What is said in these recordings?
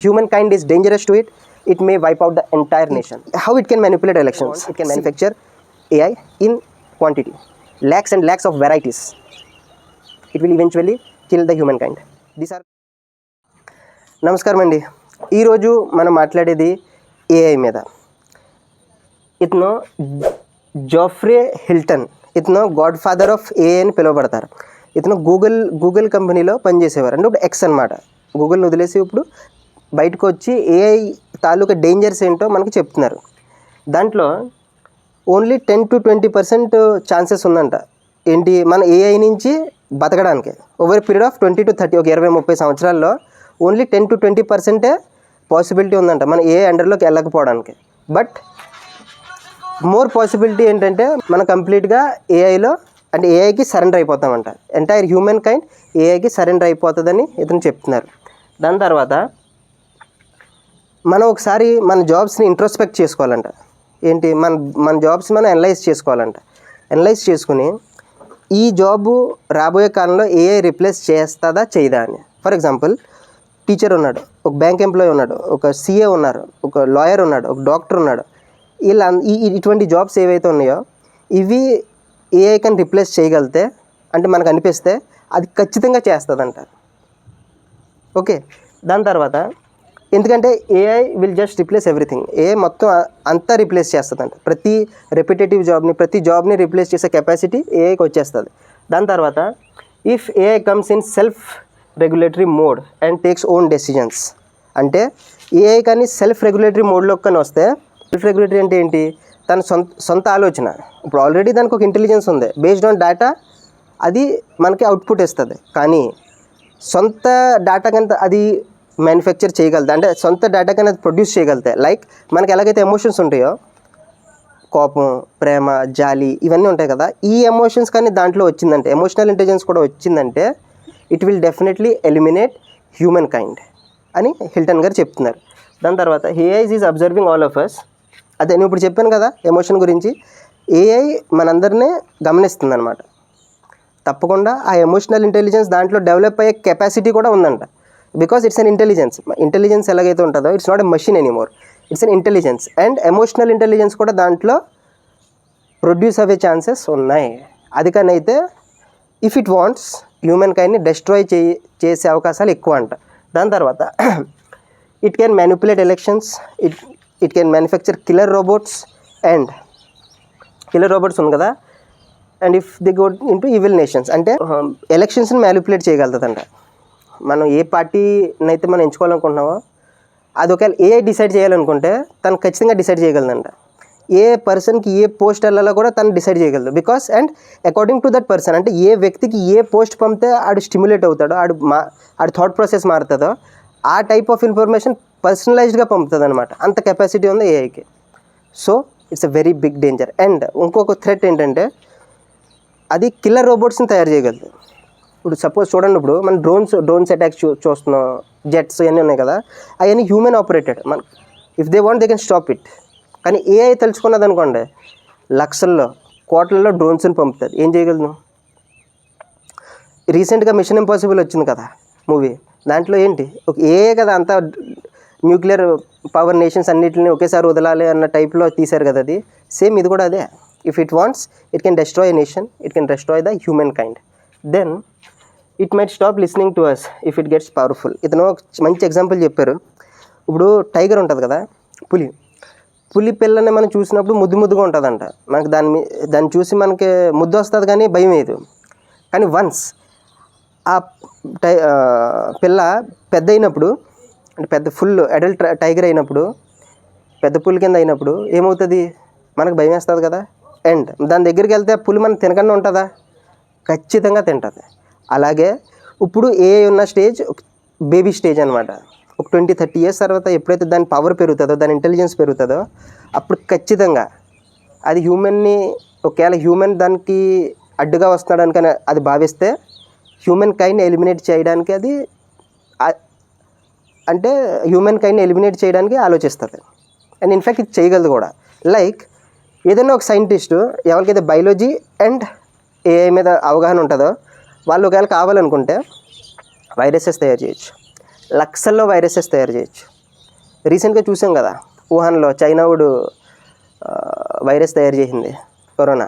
humankind is dangerous to it, it may wipe out the entire nation. How it can manipulate elections? It can manufacture AI in quantity, lakhs and lakhs of varieties. It will eventually kill the humankind. These are నమస్కారం అండి. ఈరోజు మనం మాట్లాడేది AI మీద. ఇతను జోఫ్రే Hilton, ఇతను God father of AI అని పిలువబడతారు. ఇతను గూగుల్ కంపెనీలో పనిచేసేవారు. అంటే ఇప్పుడు ఎక్స్ అనమాట. గూగుల్ని వదిలేసి ఇప్పుడు బయటకు వచ్చి ఏఐ తాలూకా డేంజర్స్ ఏంటో మనకు చెప్తున్నారు. దాంట్లో ఓన్లీ 10 to 20% ఛాన్సెస్ ఉందంట ఏంటి మన ఏఐ నుంచి బతకడానికి. ఓవర్ పీరియడ్ ఆఫ్ 20 to 30, ఒక 20-30 సంవత్సరాల్లో ఓన్లీ 10 to 20% పాసిబిలిటీ ఉందంట మన ఏఐ అండర్లోకి వెళ్ళకపోవడానికి. బట్ మోర్ పాసిబిలిటీ ఏంటంటే మనం కంప్లీట్గా ఏఐలో అంటే ఏఐకి సరెండర్ అయిపోతామంట. ఎంటైర్ హ్యూమన్ కైండ్ ఏఐకి సరెండర్ అయిపోతుందని ఇతను చెప్తున్నారు. దాని తర్వాత మనం ఒకసారి మన జాబ్స్ని ఇంట్రోస్పెక్ట్ చేసుకోవాలంట. ఏంటి మన జాబ్స్ మనం అనలైజ్ చేసుకోవాలంట. అనలైజ్ చేసుకుని ఈ జాబు రాబోయే కాలంలో ఏఐ రిప్లేస్ చేస్తుందా చేయదా అని. ఫర్ ఎగ్జాంపుల్, టీచర్ ఉన్నాడు, ఒక బ్యాంక్ ఎంప్లాయీ ఉన్నాడు, ఒక సిఏ ఉన్నారు, ఒక లాయర్ ఉన్నాడు, ఒక డాక్టర్ ఉన్నాడు. ఇలా ఇటువంటి జాబ్స్ ఏవైతే ఉన్నాయో ఇవి ఏఐ కానీ రిప్లేస్ చేయగలిగితే అంటే మనకు అనిపిస్తే అది ఖచ్చితంగా చేస్తుందంట. ఓకే, దాని తర్వాత ఎందుకంటే AI will just replace everything. AI మొత్తం అంతా రిప్లేస్ చేస్తుందంట. ప్రతి రెపిటేటివ్ జాబ్ని, ప్రతి జాబ్ని రిప్లేస్ చేసే కెపాసిటీ ఏఐకి వచ్చేస్తుంది. దాని తర్వాత if AI comes in self regulatory mode and takes own decisions, అంటే ఏఐ కానీ సెల్ఫ్ రెగ్యులేటరీ మోడ్లో కానీ వస్తే, సెల్ఫ్ రెగ్యులేటరీ అంటే ఏంటి, తన సొంత ఆలోచన. ఇప్పుడు ఆల్రెడీ దానికి ఒక ఇంటెలిజెన్స్ ఉంది, బేస్డ్ ఆన్ డేటా అది మనకి అవుట్పుట్ ఇస్తుంది. కానీ సొంత డేటా కనుక అది మ్యానుఫ్యాక్చర్ చేయగలదు, అంటే సొంత డేటా కన్నా అది ప్రొడ్యూస్ చేయగలుగుతాయి. లైక్ మనకి ఎలాగైతే ఎమోషన్స్ ఉంటాయో, కోపం, ప్రేమ, జాలి ఇవన్నీ ఉంటాయి కదా, ఈ ఎమోషన్స్ కానీ దాంట్లో వచ్చిందంటే, ఎమోషనల్ ఇంటెలిజెన్స్ కూడా వచ్చిందంటే it will definitely eliminate humankind అని హిల్టన్ గారు చెప్తున్నారు. దాని తర్వాత AI is observing all of us. అదే నేను ఇప్పుడు చెప్పాను కదా ఎమోషన్ గురించి, ఏఐ మనందరినీ గమనిస్తుంది అనమాట. తప్పకుండా ఆ ఎమోషనల్ ఇంటెలిజెన్స్ దాంట్లో డెవలప్ అయ్యే కెపాసిటీ కూడా ఉందంట. Because it's an intelligence. Intelligence ఎలాగైతే ఉంటుందో it's not a machine anymore, it's an intelligence. And emotional intelligence కూడా దాంట్లో ప్రొడ్యూస్ అయ్యే ఛాన్సెస్ ఉన్నాయి. అది కానీ అయితే ఇఫ్ ఇట్ వాంట్స్ హ్యూమన్ కైండ్ని డెస్ట్రాయ్ చేసే అవకాశాలు ఎక్కువ అంట. దాని తర్వాత it can manipulate elections, it can manufacture killer robots. And killer robots ఉంది కదా, and if they go into evil nations, అంటే ఎలక్షన్స్ని మ్యానిపులేట్ చేయగలుగుతుందంట. మనం ఏ పార్టీని అయితే మనం ఎంచుకోవాలనుకుంటున్నామో అది ఒకవేళ ఏఐ డిసైడ్ చేయాలనుకుంటే తను ఖచ్చితంగా డిసైడ్ చేయగలదంట. ఏ పర్సన్కి ఏ పోస్ట్ వెళ్ళాలో కూడా తను డిసైడ్ చేయగలదు. Because and according to that person, అంటే ఏ వ్యక్తికి ఏ పోస్ట్ పంపితే ఆడు స్టిమ్యులేట్ అవుతాడో, ఆడు థాట్ ప్రాసెస్ మారుతుందో ఆ టైప్ ఆఫ్ ఇన్ఫర్మేషన్ పర్సనలైజ్డ్గా పంపుతుంది అనమాట. అంత కెపాసిటీ ఉంది ఏఐకి. So it's a very big danger. And ఇంకొక థ్రెట్ ఏంటంటే అది కిల్లర్ రోబోట్స్ని తయారు చేయగలదు. ఇప్పుడు సపోజ్ చూడండి, ఇప్పుడు మన డ్రోన్స్ అటాక్స్ చూస్తున్నాం, జెట్స్ ఇవన్నీ ఉన్నాయి కదా, అవన్నీ human operated. If they want they can stop it. కానీ ఏఐ తెలుసుకున్నది అనుకోండి, లక్షల్లో కోట్లలో డ్రోన్స్ని పంపుతుంది. ఏం చేయగలను? రీసెంట్గా మిషన్ ఇంపాసిబుల్ వచ్చింది కదా మూవీ, దాంట్లో ఏంటి ఒక ఏఐ కదా అంతా న్యూక్లియర్ పవర్ నేషన్స్ అన్నిటిని ఒకేసారి వదలాలి అన్న టైప్లో తీశారు కదా. అది సేమ్ ఇది కూడా అదే. If it wants it can destroy a nation, it can destroy the humankind. Then it might stop listening to us if it gets powerful. ఇతను మంచి ఎగ్జాంపుల్ చెప్పారు. ఇప్పుడు టైగర్ ఉంటుంది కదా, పులి పిల్లని మనం చూసినప్పుడు ముద్దుగా ఉంటుందంట. మనకి దాన్ని చూసి మనకి ముద్దు వస్తుంది కానీ భయం వేయదు. కానీ వన్స్ ఆ పిల్ల పెద్ద అయినప్పుడు, అంటే పెద్ద ఫుల్ అడల్ట్ టైగర్ అయినప్పుడు, పెద్ద పులి కింద అయినప్పుడు ఏమవుతుంది, మనకు భయం వేస్తుంది కదా. అండ్ దాని దగ్గరికి వెళ్తే పులి మనం తినకుండా ఉంటుందా? ఖచ్చితంగా తింటుంది. అలాగే ఇప్పుడు ఏఐ ఉన్న స్టేజ్ బేబీ స్టేజ్ అనమాట. ఒక 20-30 years తర్వాత ఎప్పుడైతే దాని పవర్ పెరుగుతుందో, దాని ఇంటెలిజెన్స్ పెరుగుతుందో, అప్పుడు ఖచ్చితంగా అది హ్యూమన్ని, ఒకవేళ హ్యూమన్ దానికి అడ్డుగా వస్తున్నాడు అని అది భావిస్తే హ్యూమన్ కైండ్ని ఎలిమినేట్ చేయడానికి అది, అంటే హ్యూమన్ కైండ్ని ఎలిమినేట్ చేయడానికి ఆలోచిస్తుంది. అండ్ ఇన్ఫ్యాక్ట్ ఇది చేయగలదు కూడా. లైక్ ఏదైనా ఒక సైంటిస్టు ఎవరికైతే బయాలజీ అండ్ ఏఐ మీద అవగాహన ఉంటుందో వాళ్ళు ఒకవేళ కావాలనుకుంటే వైరసెస్ తయారు చేయొచ్చు, లక్షల్లో వైరసెస్ తయారు చేయొచ్చు. రీసెంట్గా చూసాం కదా, వుహాన్లో చైనావుడు వైరస్ తయారు చేసింది కరోనా.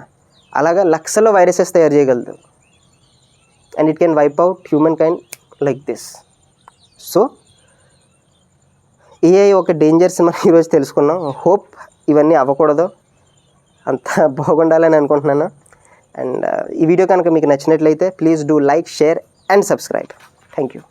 అలాగా లక్షల వైరసెస్ తయారు చేయగలదు. And it can wipe out humankind like this. So AI ఒక డేంజర్స్ మనం ఈరోజు తెలుసుకున్నాం. హోప్ ఇవన్నీ అవ్వకూడదు, అంత బాగుండాలని అనుకుంటున్నాను. అండ్ ఈ వీడియో కనుక మీకు నచ్చినట్లయితే please do like, share and subscribe. Thank you.